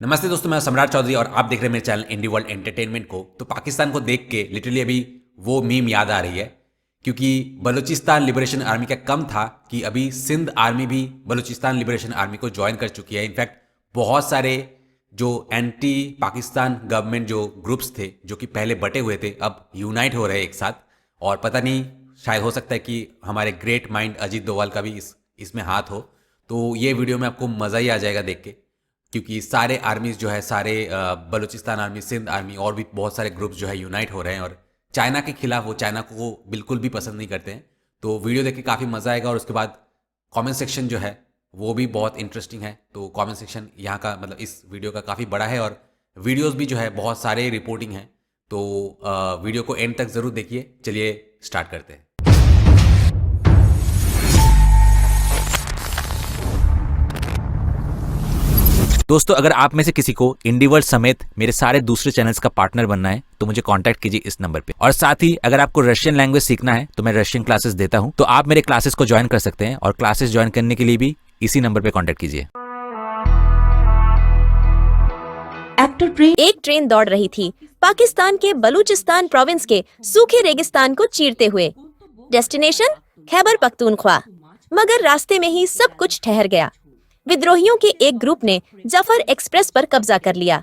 नमस्ते दोस्तों, मैं सम्राट चौधरी और आप देख रहे हैं मेरे चैनल इंडी वर्ल्ड एंटरटेनमेंट को। तो पाकिस्तान को देख के लिटरली अभी वो मीम याद आ रही है, क्योंकि बलूचिस्तान लिबरेशन आर्मी का कम था कि अभी सिंध आर्मी भी बलूचिस्तान लिबरेशन आर्मी को ज्वाइन कर चुकी है। इनफैक्ट बहुत सारे जो एंटी पाकिस्तान गवर्नमेंट जो ग्रुप्स थे, जो कि पहले बटे हुए थे, अब यूनाइट हो रहे हैं एक साथ। और पता नहीं, शायद हो सकता है कि हमारे ग्रेट माइंड अजीत डोभाल का भी इसमें हाथ हो। तो ये वीडियो में आपको मज़ा ही आ जाएगा देख के, क्योंकि सारे आर्मीज जो है, सारे बलूचिस्तान आर्मी, सिंध आर्मी और भी बहुत सारे ग्रुप्स जो है यूनाइट हो रहे हैं और चाइना के खिलाफ। वो चाइना को बिल्कुल भी पसंद नहीं करते हैं। तो वीडियो देख के काफ़ी मज़ा आएगा। और उसके बाद कमेंट सेक्शन जो है वो भी बहुत इंटरेस्टिंग है। तो कमेंट सेक्शन यहाँ का मतलब इस वीडियो का काफ़ी बड़ा है और वीडियोज़ भी जो है बहुत सारे रिपोर्टिंग हैं। तो वीडियो को एंड तक ज़रूर देखिए। चलिए स्टार्ट करते हैं। दोस्तों, अगर आप में से किसी को इंडीवर्ल्ड समेत मेरे सारे दूसरे चैनल्स का पार्टनर बनना है तो मुझे कांटेक्ट कीजिए इस नंबर पे। और साथ ही अगर आपको रशियन लैंग्वेज सीखना है तो मैं रशियन क्लासेस देता हूं, तो आप मेरे क्लासेस को ज्वाइन कर सकते हैं। और क्लासेस ज्वाइन करने के लिए भी इसी नंबर पे कांटेक्ट कीजिए। एक ट्रेन दौड़ रही थी पाकिस्तान के बलूचिस्तान प्रोविंस के सूखे रेगिस्तान को चीरते हुए। डेस्टिनेशन खैबर पख्तूनख्वा। मगर रास्ते में ही सब कुछ ठहर गया। विद्रोहियों के एक ग्रुप ने जफर एक्सप्रेस पर कब्जा कर लिया।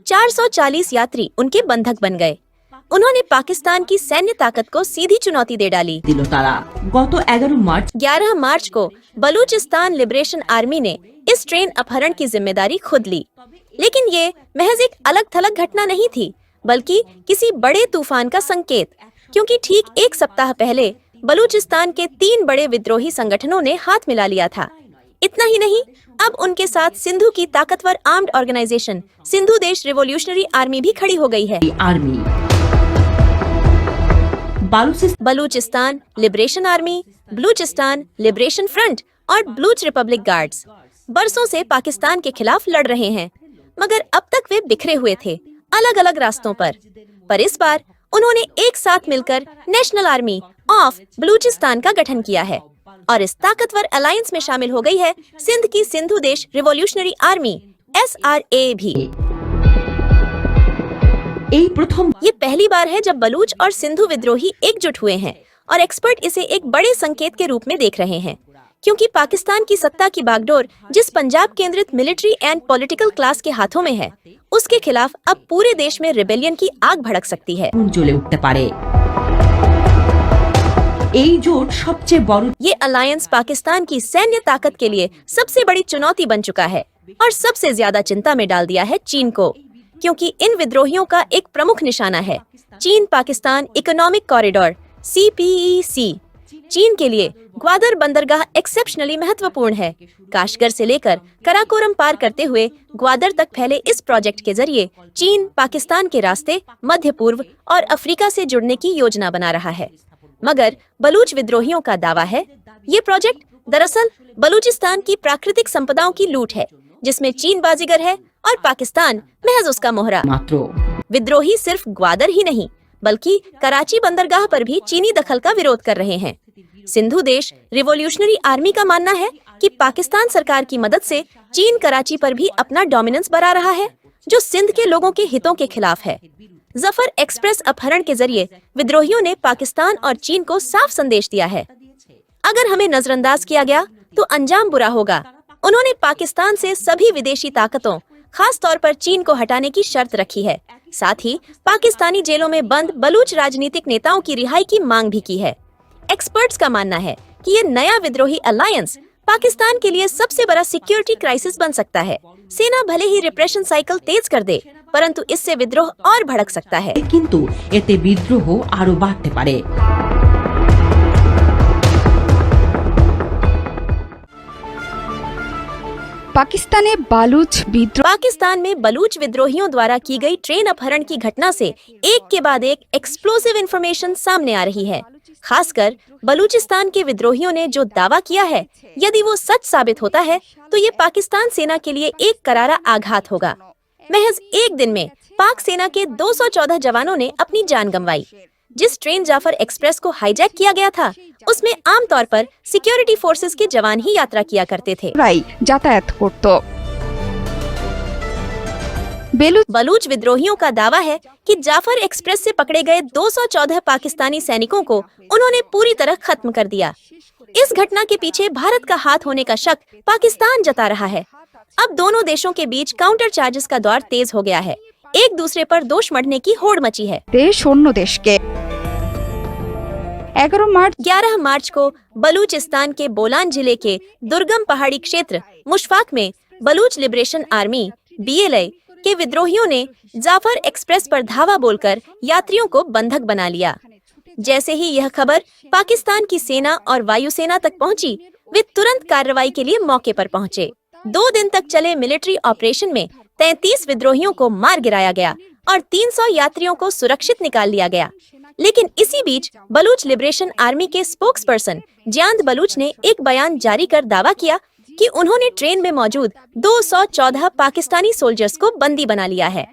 440 यात्री उनके बंधक बन गए। उन्होंने पाकिस्तान की सैन्य ताकत को सीधी चुनौती दे डाली। गत 11 मार्च को बलूचिस्तान लिबरेशन आर्मी ने इस ट्रेन अपहरण की जिम्मेदारी खुद ली। लेकिन ये महज एक अलग थलग घटना नहीं थी, बल्कि किसी बड़े तूफान का संकेत। क्योंकि ठीक एक सप्ताह पहले बलूचिस्तान के 3 बड़े विद्रोही संगठनों ने हाथ मिला लिया था। इतना ही नहीं, अब उनके साथ सिंधु की ताकतवर आर्म्ड ऑर्गेनाइजेशन सिंधु देश रिवॉल्यूशनरी आर्मी भी खड़ी हो गई है। Balochistan liberation army, Balochistan liberation front और बलूच रिपब्लिक गार्ड्स बरसों से पाकिस्तान के खिलाफ लड़ रहे हैं। मगर अब तक वे बिखरे हुए थे, अलग अलग रास्तों पर इस बार उन्होंने एक साथ मिलकर नेशनल आर्मी ऑफ बलूचिस्तान का गठन किया है। और इस ताकतवर अलायंस में शामिल हो गई है सिंध की सिंधु देश रिवॉल्यूशनरी आर्मी SRA भी। ये पहली बार है जब बलूच और सिंधु विद्रोही एकजुट हुए हैं और एक्सपर्ट इसे एक बड़े संकेत के रूप में देख रहे हैं। क्योंकि पाकिस्तान की सत्ता की बागडोर जिस पंजाब केंद्रित मिलिट्री एंड पॉलिटिकल क्लास के हाथों में है, उसके खिलाफ अब पूरे देश में रिबेलियन की आग भड़क सकती है। ये अलायंस पाकिस्तान की सैन्य ताकत के लिए सबसे बड़ी चुनौती बन चुका है और सबसे ज्यादा चिंता में डाल दिया है चीन को। क्योंकि इन विद्रोहियों का एक प्रमुख निशाना है चीन पाकिस्तान इकोनॉमिक कॉरिडोर CPEC। चीन के लिए ग्वादर बंदरगाह एक्सेप्शनली महत्वपूर्ण है। काशगर से लेकर कराकोरम पार करते हुए ग्वादर तक फैले इस प्रोजेक्ट के जरिए चीन पाकिस्तान के रास्ते मध्य पूर्व और अफ्रीका से जुड़ने की योजना बना रहा है। मगर बलूच विद्रोहियों का दावा है ये प्रोजेक्ट दरअसल बलूचिस्तान की प्राकृतिक संपदाओं की लूट है, जिसमें चीन बाजीगर है और पाकिस्तान महज उसका मोहरा। विद्रोही सिर्फ ग्वादर ही नहीं, बल्कि कराची बंदरगाह पर भी चीनी दखल का विरोध कर रहे हैं। सिंधु देश रिवॉल्यूशनरी आर्मी का मानना है कि पाकिस्तान सरकार की मदद से चीन कराची पर भी अपना डोमिनेंस बढ़ा रहा है, जो सिंध के लोगों के हितों के खिलाफ है। जफर एक्सप्रेस अपहरण के जरिए विद्रोहियों ने पाकिस्तान और चीन को साफ संदेश दिया है, अगर हमें नजरअंदाज किया गया तो अंजाम बुरा होगा। उन्होंने पाकिस्तान से सभी विदेशी ताकतों, खास तौर पर चीन को हटाने की शर्त रखी है। साथ ही पाकिस्तानी जेलों में बंद बलूच राजनीतिक नेताओं की रिहाई की मांग भी की है। एक्सपर्ट्स का मानना है कि ये नया विद्रोही अलायंस पाकिस्तान के लिए सबसे बड़ा सिक्योरिटी क्राइसिस बन सकता है। सेना भले ही रिप्रेशन साइकिल तेज कर दे, परंतु इससे विद्रोह और भड़क सकता है। किंतु एते विद्रोह आरो बाढ़ते पारे। पाकिस्तान में बलूच विद्रोहियों द्वारा की गई ट्रेन अपहरण की घटना से एक के बाद एक एक्सप्लोसिव इंफॉर्मेशन सामने आ रही है। खासकर बलूचिस्तान के विद्रोहियों ने जो दावा किया है, यदि वो सच साबित होता है तो ये पाकिस्तान सेना के लिए एक करारा आघात होगा। महज एक दिन में पाक सेना के 214 जवानों ने अपनी जान गंवाई। जिस ट्रेन जाफर एक्सप्रेस को हाईजैक किया गया था, उसमें आमतौर पर सिक्योरिटी फोर्सेस के जवान ही यात्रा किया करते थे। যাতায়াত করত। बलूच विद्रोहियों का दावा है कि जाफर एक्सप्रेस से पकड़े गए 214 पाकिस्तानी सैनिकों को उन्होंने पूरी तरह खत्म कर दिया। इस घटना के पीछे भारत का हाथ होने का शक पाकिस्तान जता रहा है। अब दोनों देशों के बीच काउंटर चार्जेस का दौर तेज हो गया है। एक दूसरे पर दोष मढ़ने की होड़ मची है। देश अन्य देश के 11 मार्च को बलूचिस्तान के बोलान जिले के दुर्गम पहाड़ी क्षेत्र मुशफाक में बलूच लिबरेशन आर्मी BLA के विद्रोहियों ने जाफर एक्सप्रेस पर धावा बोलकर यात्रियों को बंधक बना लिया। जैसे ही यह खबर पाकिस्तान की सेना और वायुसेना तक पहुंची, वे तुरंत कार्रवाई के लिए मौके पर पहुंचे। 2 दिन तक चले मिलिट्री ऑपरेशन में 33 विद्रोहियों को मार गिराया गया और 300 यात्रियों को सुरक्षित निकाल लिया गया। लेकिन इसी बीच बलूच लिबरेशन आर्मी के स्पोक्सपर्सन जियांद बलूच ने एक बयान जारी कर दावा किया कि उन्होंने ट्रेन में मौजूद 214 पाकिस्तानी सोल्जर्स को बंदी बना लिया है।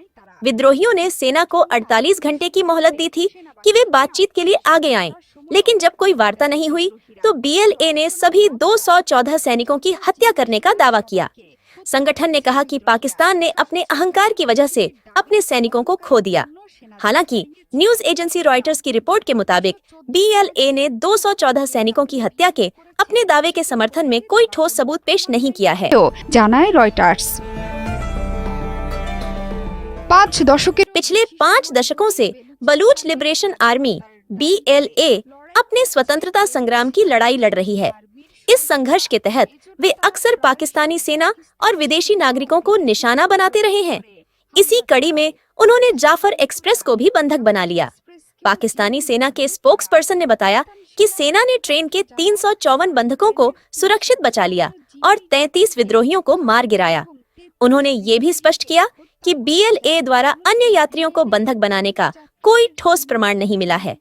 विद्रोहियों ने सेना को 48 घंटे की मोहलत दी थी कि वे बातचीत के लिए आगे आएं, लेकिन जब कोई वार्ता नहीं हुई तो BLA ने सभी 214 सैनिकों की हत्या करने का दावा किया। संगठन ने कहा कि पाकिस्तान ने अपने अहंकार की वजह से अपने सैनिकों को खो दिया। हालांकि न्यूज एजेंसी रॉयटर्स की रिपोर्ट के मुताबिक BLA ने 214 सैनिकों की हत्या के अपने दावे के समर्थन में कोई ठोस सबूत पेश नहीं किया है। तो জানায় রয়টার্স 5 दशकेর पिछले 5 दशकों से बलूच लिबरेशन आर्मी BLA अपने स्वतंत्रता संग्राम की लड़ाई लड़ रही है। इस संघर्ष के तहत वे अक्सर पाकिस्तानी सेना और विदेशी नागरिकों को निशाना बनाते रहे हैं। इसी कड़ी में उन्होंने जाफर एक्सप्रेस को भी बंधक बना लिया। पाकिस्तानी सेना के स्पोक्सपर्सन ने बताया कि सेना ने ट्रेन के 354 बंधकों को सुरक्षित बचा लिया और 33 विद्रोहियों को मार गिराया। उन्होंने ये भी स्पष्ट किया कि BLA द्वारा अन्य यात्रियों को बंधक बनाने का कोई ठोस प्रमाण नहीं मिला है।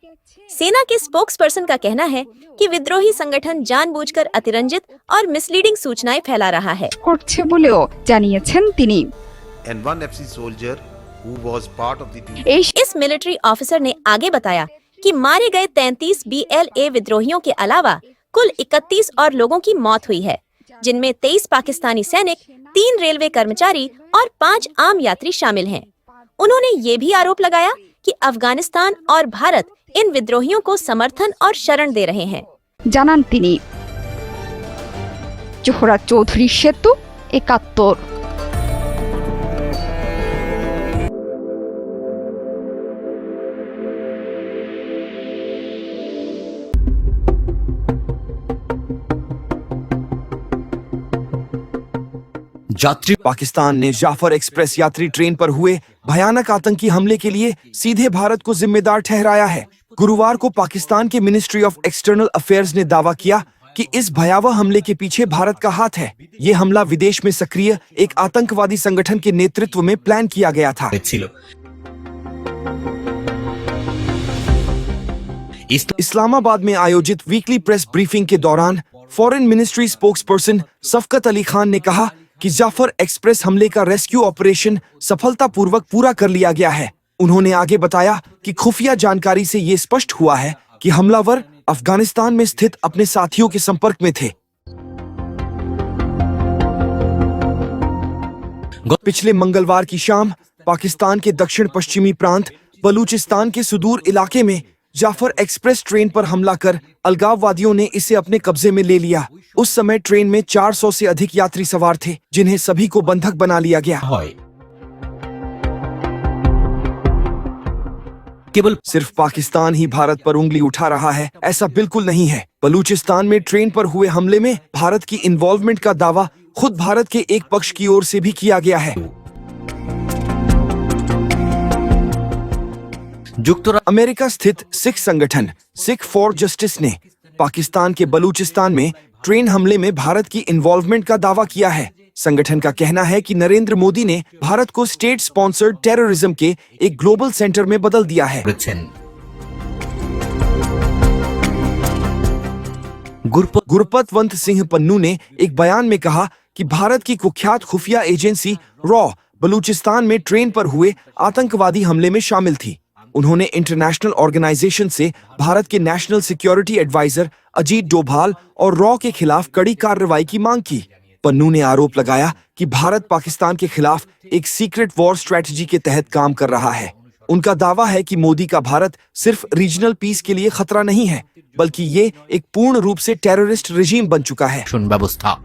सेना के स्पोक्सपर्सन का कहना है कि विद्रोही संगठन जानबूझकर अतिरंजित और मिसलीडिंग सूचनाएं फैला रहा है। করছে বলেও জানিয়েছেন তিনি। and one FC soldier who was part of the team. इस मिलिट्री ऑफिसर ने आगे बताया कि मारे गए 33 BLA विद्रोहियों के अलावा कुल 31 और लोगों की मौत हुई है, जिनमें 23 पाकिस्तानी सैनिक, 3 रेलवे कर्मचारी और 5 आम यात्री शामिल हैं। उन्होंने ये भी आरोप लगाया कि अफगानिस्तान और भारत इन विद्रोहियों को समर्थन और शरण दे रहे हैं। জানান তিনি। জোহরা চৌধুরী সেতু 71। यात्री पाकिस्तान ने जाफर एक्सप्रेस यात्री ट्रेन पर हुए भयानक आतंकी हमले के लिए सीधे भारत को जिम्मेदार ठहराया है। गुरुवार को पाकिस्तान के मिनिस्ट्री ऑफ एक्सटर्नल अफेयर्स ने दावा किया कि इस भयावह हमले के पीछे भारत का हाथ है। ये हमला विदेश में सक्रिय एक आतंकवादी संगठन के नेतृत्व में प्लान किया गया था। इस्लामाबाद में आयोजित वीकली प्रेस ब्रीफिंग के दौरान फॉरेन मिनिस्ट्री स्पोक्सपर्सन शफकत अली खान ने कहा कि जाफर एक्सप्रेस हमले का रेस्क्यू ऑपरेशन सफलतापूर्वक पूरा कर लिया गया है। उन्होंने आगे बताया कि खुफिया जानकारी से ये स्पष्ट हुआ है कि हमलावर अफगानिस्तान में स्थित अपने साथियों के संपर्क में थे। पिछले मंगलवार की शाम पाकिस्तान के दक्षिण पश्चिमी प्रांत बलूचिस्तान के सुदूर इलाके में जाफर एक्सप्रेस ट्रेन पर हमला कर अलगाववादियों ने इसे अपने कब्जे में ले लिया। उस समय ट्रेन में 400 से अधिक यात्री सवार थे, जिन्हें सभी को बंधक बना लिया गया। केवल सिर्फ पाकिस्तान ही भारत पर उंगली उठा रहा है, ऐसा बिल्कुल नहीं है। बलूचिस्तान में ट्रेन पर हुए हमले में भारत की इन्वॉल्वमेंट का दावा खुद भारत के एक पक्ष की ओर से भी किया गया है। अमेरिका स्थित सिख संगठन सिख फॉर जस्टिस ने पाकिस्तान के बलूचिस्तान में ट्रेन हमले में भारत की इन्वॉल्वमेंट का दावा किया है। संगठन का कहना है कि नरेंद्र मोदी ने भारत को स्टेट स्पॉन्सर्ड टेररिज्म के एक ग्लोबल सेंटर में बदल दिया है। गुरपतवंत सिंह पन्नू ने एक बयान में कहा कि भारत की कुख्यात खुफिया एजेंसी रॉ बलूचिस्तान में ट्रेन पर हुए आतंकवादी हमले में शामिल थी। उन्होंने इंटरनेशनल ऑर्गेनाइजेशन से भारत के national security adviser Ajit Doval और रॉ के खिलाफ कड़ी कार्रवाई की मांग की। पन्नू ने आरोप लगाया कि भारत पाकिस्तान के खिलाफ एक सीक्रेट वॉर स्ट्रेटजी के तहत काम कर रहा है। उनका दावा है कि मोदी का भारत सिर्फ रीजनल पीस के लिए खतरा नहीं है, बल्कि ये एक पूर्ण रूप से टेररिस्ट रेजिम बन चुका है। ব্যবস্থা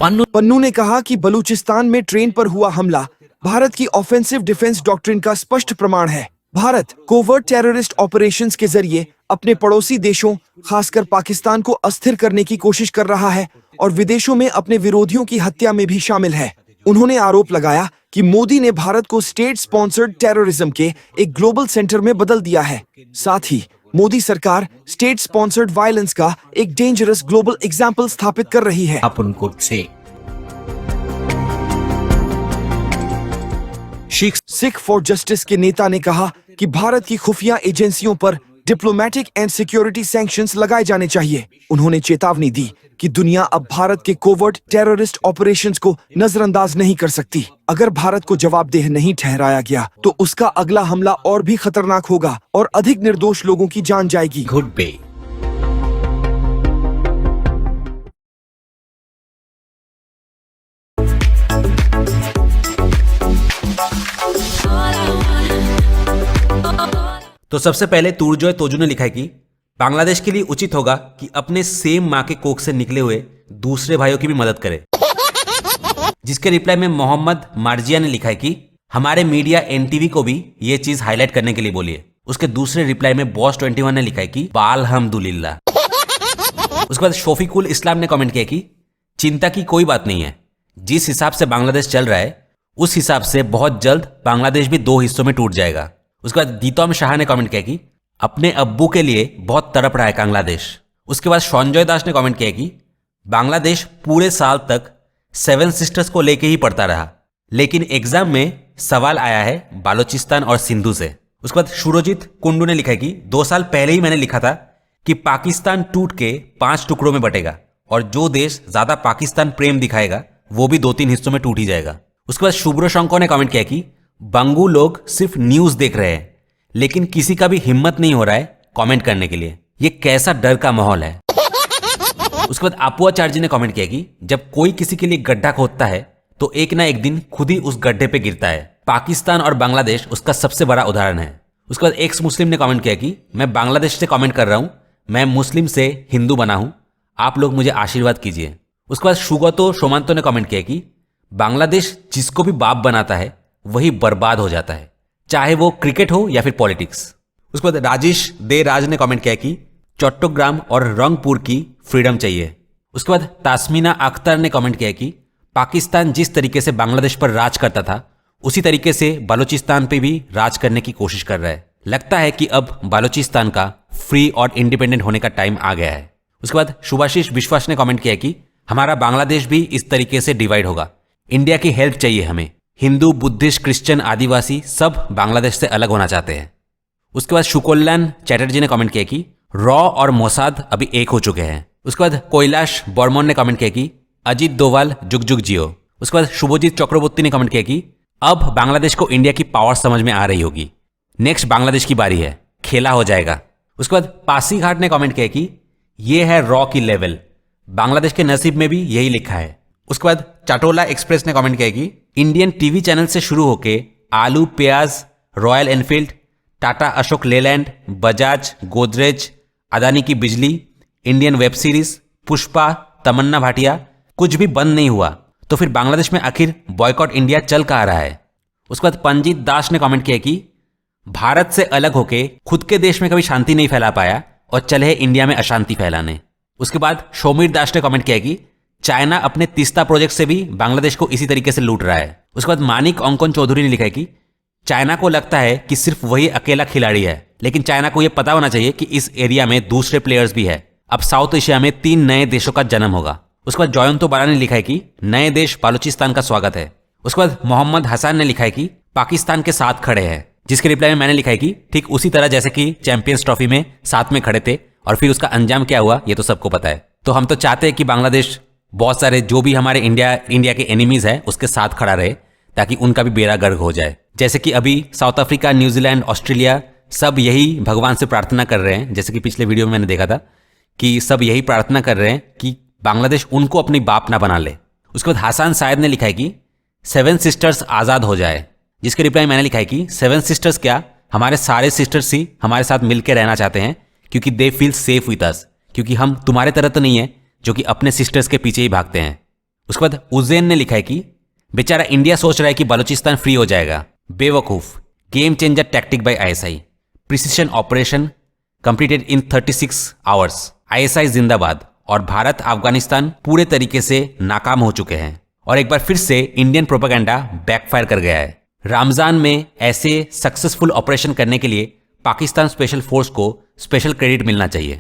पन्नू ने कहा कि बलूचिस्तान में ट्रेन पर हुआ हमला भारत की ऑफेंसिव डिफेंस डॉक्ट्रिन का स्पष्ट प्रमाण है। भारत कोवर्ट टेररिस्ट ऑपरेशंस के जरिए अपने पड़ोसी देशों, खासकर पाकिस्तान को अस्थिर करने की कोशिश कर रहा है और विदेशों में अपने विरोधियों की हत्या में भी शामिल है। उन्होंने आरोप लगाया कि मोदी ने भारत को स्टेट स्पॉन्सर्ड टेररिज्म के एक ग्लोबल सेंटर में बदल दिया है। साथ ही मोदी सरकार स्टेट स्पॉन्सर्ड वायलेंस का एक डेंजरस ग्लोबल एग्जाम्पल स्थापित कर रही है। আপন করছে सिख फॉर जस्टिस के नेता ने कहा कि भारत की खुफिया एजेंसियों पर डिप्लोमेटिक एंड सिक्योरिटी सैंक्शंस लगाए जाने चाहिए। उन्होंने चेतावनी दी कि दुनिया अब भारत के कोवर्ट टेररिस्ट ऑपरेशंस को नजरअंदाज नहीं कर सकती। अगर भारत को जवाबदेह नहीं ठहराया गया तो उसका अगला हमला और भी खतरनाक होगा और अधिक निर्दोष लोगों की जान जाएगी। ঘটবে तो सबसे पहले तुरजॉय तोजू ने लिखा है कि बांग्लादेश के लिए उचित होगा कि अपने सेम मां के कोख से निकले हुए दूसरे भाइयों की भी मदद करे। जिसके रिप्लाई में मोहम्मद मार्जिया ने लिखा है कि हमारे मीडिया एनटीवी को भी ये चीज हाईलाइट करने के लिए बोलिए। उसके दूसरे रिप्लाई में बॉस 21 ने लिखा है कि बालहमदुलिल्लाह। उसके बाद शोफिकुल इस्लाम ने कमेंट किया कि चिंता की कोई बात नहीं है, जिस हिसाब से बांग्लादेश चल रहा है उस हिसाब से बहुत जल्द बांग्लादेश भी 2 हिस्सों में टूट जाएगा। उसके बाद दीतम शाह ने कमेंट किया कि अपने अब्बू के लिए बहुत तड़प रहा है बांग्लादेश। उसके बाद संजय दास ने कमेंट किया कि बांग्लादेश पूरे साल तक 7 सिस्टर्स को लेके ही पढ़ता रहा, लेकिन एग्जाम में सवाल आया है बालोचिस्तान और सिंधु से। उसके बाद शुरोजीत कुंडू ने लिखा है कि 2 साल पहले ही मैंने लिखा था कि पाकिस्तान टूट के 5 टुकड़ों में बटेगा और जो देश ज्यादा पाकिस्तान प्रेम दिखाएगा वो भी 2-3 हिस्सों में टूट ही जाएगा। उसके बाद शुभ्र शंकर ने कमेंट किया कि बंगू लोग सिर्फ न्यूज देख रहे हैं, लेकिन किसी का भी हिम्मत नहीं हो रहा है कमेंट करने के लिए। ये कैसा डर का माहौल है। उसके बाद आपुआचार्य जी ने कमेंट किया कि जब कोई किसी के लिए गड्ढा खोदता है तो एक ना एक दिन खुद ही उस गड्ढे पे गिरता है। पाकिस्तान और बांग्लादेश उसका सबसे बड़ा उदाहरण है। उसके बाद एक्स मुस्लिम ने कमेंट किया कि मैं बांग्लादेश से कमेंट कर रहा हूं, मैं मुस्लिम से हिंदू बना हूं, आप लोग मुझे आशीर्वाद कीजिए। उसके बाद सुगतो सोमांतो ने कमेंट किया कि बांग्लादेश जिसको भी बाप बनाता है वही बर्बाद हो जाता है, चाहे वो क्रिकेट हो या फिर पॉलिटिक्स। उसके बाद राजेश दे राज ने कमेंट किया कि चट्टग्राम और रंगपुर की फ्रीडम चाहिए। उसके बाद तास्मीना अख्तर ने कमेंट किया कि पाकिस्तान जिस तरीके से बांग्लादेश पर राज करता था उसी तरीके से बालूचिस्तान पे भी राज करने की कोशिश कर रहा है। लगता है कि अब बालूचिस्तान का फ्री और इंडिपेंडेंट होने का टाइम आ गया है। उसके बाद शुभाशीष विश्वास ने कमेंट किया कि हमारा बांग्लादेश भी इस तरीके से डिवाइड होगा, इंडिया की हेल्प चाहिए हमें। हिंदू, बुद्धिस्ट, क्रिश्चियन, आदिवासी सब बांग्लादेश से अलग होना चाहते हैं। उसके बाद शुकोल्लान चैटर्जी ने कमेंट किया कि रॉ और मोसाद अभी एक हो चुके हैं। उसके बाद कैलाश बर्मन ने कमेंट किया कि अजीत डोवाल जुग जुग जियो। उसके बाद शुभजीत चक्रवर्ती ने कमेंट किया कि अब बांग्लादेश को इंडिया की पावर समझ में आ रही होगी, नेक्स्ट बांग्लादेश की बारी है, खेला हो जाएगा। उसके बाद पासीघाट ने कमेंट किया कि यह है रॉ की लेवल, बांग्लादेश के नसीब में भी यही लिखा है। उसके बाद चाटोला एक्सप्रेस ने कमेंट किया कि इंडियन टीवी चैनल से शुरू होके आलू, प्याज, रॉयल एनफील्ड, टाटा अशोक लेलैंड, बजाज, गोदरेज, अदानी की बिजली, इंडियन वेब सीरीज, पुष्पा, तमन्ना भाटिया, कुछ भी बंद नहीं हुआ, तो फिर बांग्लादेश में आखिर बॉयकॉट इंडिया चल कहाँ रहा है। उसके बाद पंजीत दास ने कमेंट किया कि भारत से अलग होके खुद के देश में कभी शांति नहीं फैला पाया और चले इंडिया में अशांति फैलाने। उसके बाद शोमीर दास ने कमेंट किया कि चाइना अपने तीस्ता प्रोजेक्ट से भी बांग्लादेश को इसी तरीके से लूट रहा है। उसके बाद मानिक अंकन चौधरी ने लिखा है कि चाइना को लगता है कि सिर्फ वही अकेला खिलाड़ी है, लेकिन चाइना को यह पता होना चाहिए कि इस एरिया में दूसरे प्लेयर्स भी है। अब साउथ एशिया में 3 नए देशों का जन्म होगा। उसके बाद जयंतो बाला ने लिखा है कि नए देश बालूचिस्तान का स्वागत है। उसके बाद मोहम्मद हसन ने लिखा है कि पाकिस्तान के साथ खड़े हैं, जिसके रिप्लाई में मैंने लिखा है कि ठीक उसी तरह जैसे कि चैंपियंस ट्रॉफी में साथ में खड़े थे और फिर उसका अंजाम क्या हुआ ये तो सबको पता है। तो हम तो चाहते हैं कि बांग्लादेश बहुत सारे जो भी हमारे इंडिया के एनिमीज है उसके साथ खड़ा रहे, ताकि उनका भी बेड़ा गर्क हो जाए। जैसे कि अभी साउथ अफ्रीका, न्यूजीलैंड, ऑस्ट्रेलिया सब यही भगवान से प्रार्थना कर रहे हैं, जैसे कि पिछले वीडियो में मैंने देखा था कि सब यही प्रार्थना कर रहे हैं कि बांग्लादेश उनको अपनी बाप ना बना ले। उसके बाद हसन सायद ने लिखा है कि 7 सिस्टर्स आज़ाद हो जाए, जिसके रिप्लाई मैंने लिखा है कि 7 सिस्टर्स क्या, हमारे सारे सिस्टर्स ही हमारे साथ मिलकर रहना चाहते हैं क्योंकि they feel safe with us, क्योंकि हम तुम्हारे तरह तो नहीं है जो कि अपने सिस्टर्स के पीछे ही भागते हैं। उसके बाद उज्जैन ने लिखा है कि बेचारा इंडिया सोच रहा है कि बलूचिस्तान फ्री हो जाएगा, बेवकूफ, game changer tactic by ISI, precision operation completed in 36 hours, ISI जिंदाबाद। और भारत अफगानिस्तान पूरे तरीके से नाकाम हो चुके हैं और एक बार फिर से इंडियन प्रोपेगेंडा बैकफायर कर गया है। रमजान में ऐसे सक्सेसफुल ऑपरेशन करने के लिए पाकिस्तान स्पेशल फोर्स को स्पेशल क्रेडिट मिलना चाहिए।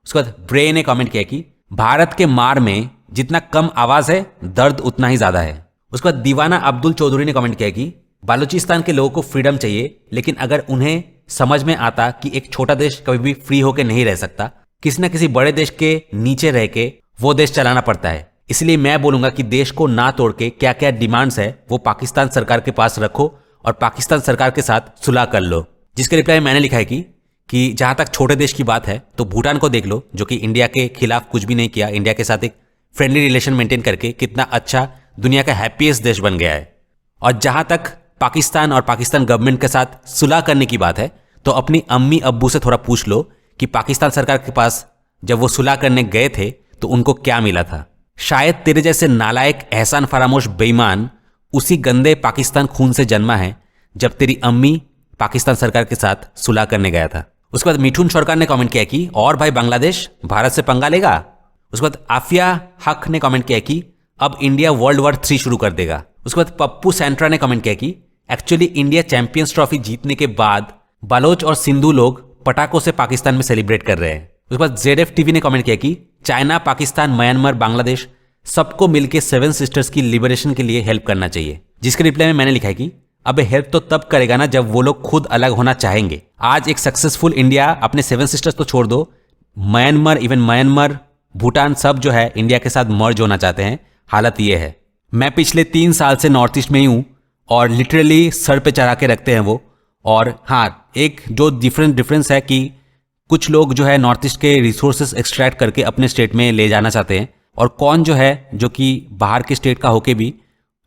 उसके बाद ब्रे ने कमेंट किया कि भारत के मार में जितना कम आवाज है दर्द उतना ही ज्यादा है। उसके बाद दीवाना अब्दुल चौधरी ने कमेंट किया कि बलूचिस्तान के लोगों को फ्रीडम चाहिए, लेकिन अगर उन्हें समझ में आता कि एक छोटा देश कभी भी फ्री होकर नहीं रह सकता, किसी न किसी बड़े देश के नीचे रह के वो देश चलाना पड़ता है। इसलिए मैं बोलूंगा कि देश को ना तोड़ के क्या क्या डिमांड्स है वो पाकिस्तान सरकार के पास रखो और पाकिस्तान सरकार के साथ सुलह कर लो। जिसके रिप्लाई मैंने लिखा है कि जहां तक छोटे देश की बात है तो भूटान को देख लो, जो कि इंडिया के खिलाफ कुछ भी नहीं किया, इंडिया के साथ एक फ्रेंडली रिलेशन मेंटेन करके कितना अच्छा दुनिया का हैप्पीएस्ट देश बन गया है। और जहां तक पाकिस्तान और पाकिस्तान गवर्नमेंट के साथ सुलह करने की बात है तो अपनी अम्मी अब्बू से थोड़ा पूछ लो कि पाकिस्तान सरकार के पास जब वो सुलह करने गए थे तो उनको क्या मिला था। शायद तेरे जैसे नालायक एहसान फरामोश बेईमान उसी गंदे पाकिस्तान खून से जन्मा है जब तेरी अम्मी पाकिस्तान सरकार के साथ सुलह करने गया था। उसके बाद मिठुन सरकार ने कमेंट किया कि और भाई बांग्लादेश भारत से पंगा लेगा। उसके बाद आफिया हक ने कमेंट किया कि अब इंडिया वर्ल्ड वॉर 3 शुरू कर देगा। उसके बाद पप्पू सेंट्रा ने कमेंट किया कि एक्चुअली इंडिया चैंपियंस ट्रॉफी जीतने के बाद बलोच और सिंधु लोग पटाखों से पाकिस्तान में सेलिब्रेट कर रहे हैं। उसके बाद ZF TV ने कमेंट किया कि चाइना, पाकिस्तान, म्यांमार, बांग्लादेश सबको मिलकर 7 सिस्टर्स की लिबरेशन के लिए हेल्प करना चाहिए। जिसके रिप्लाई में मैंने लिखा है कि अबे हेल्प तो तब करेगा ना जब वो लोग खुद अलग होना चाहेंगे। आज एक सक्सेसफुल इंडिया अपने 7 सिस्टर्स तो छोड़ दो, म्यांमार, भूटान सब जो है इंडिया के साथ मर्ज होना चाहते हैं। हालत ये है, मैं पिछले 3 साल से नॉर्थ ईस्ट में ही हूँ और लिटरली सर पे चढ़ा के रखते हैं वो। और हाँ, एक जो डिफरेंस है कि कुछ लोग जो है नॉर्थ ईस्ट के रिसोर्सेस एक्सट्रैक्ट करके अपने स्टेट में ले जाना चाहते हैं और कौन जो है जो कि बाहर के स्टेट का होके भी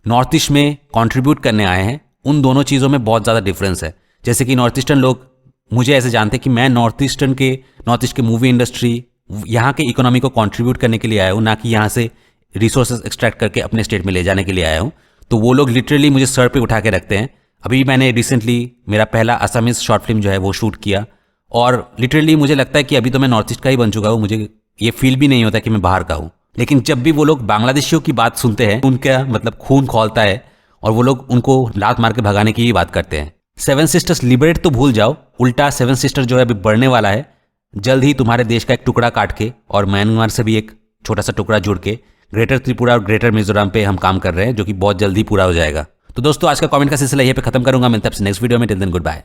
नॉर्थ ईस्ट में कंट्रीब्यूट करने आए हैं। उन दोनों चीज़ों में बहुत ज़्यादा डिफरेंस है। जैसे कि नॉर्थ ईस्टर्न लोग मुझे ऐसे जानते हैं कि मैं नॉर्थ ईस्ट के मूवी इंडस्ट्री, यहाँ के इकोनॉमी को कंट्रीब्यूट करने के लिए आया हूँ, ना कि यहाँ से रिसोर्सेज एक्सट्रैक्ट करके अपने स्टेट में ले जाने के लिए आया हूँ। तो वो लोग लिटरली मुझे सर पे उठा के रखते हैं। अभी मैंने रिसेंटली मेरा पहला असमीज शॉर्ट फिल्म जो है वो शूट किया और लिटरली मुझे लगता है कि अभी तो मैं नॉर्थ ईस्ट का ही बन चुका हूँ, मुझे ये फील भी नहीं होता कि मैं बाहर का हूँ। लेकिन जब भी वो लोग बांग्लादेशियों की बात सुनते हैं उनका मतलब खून खौलता है और वो लोग उनको लात मार के भगाने की ही बात करते हैं। 7 सिस्टर्स लिबरेट तो भूल जाओ, उल्टा 7 सिस्टर जो है अभी बढ़ने वाला है जल्द ही तुम्हारे देश का एक टुकड़ा काट के, और म्यांमार से भी एक छोटा सा टुकड़ा जुड़ के ग्रेटर त्रिपुरा और ग्रेटर मिजोरम पे हम काम कर रहे हैं, जो कि बहुत जल्दी पूरा हो जाएगा। तो दोस्तों आज का कमेंट का सिलसिला यहीं पे खत्म करूंगा। मिलते हैं नेक्स्ट वीडियो में। Till then good bye.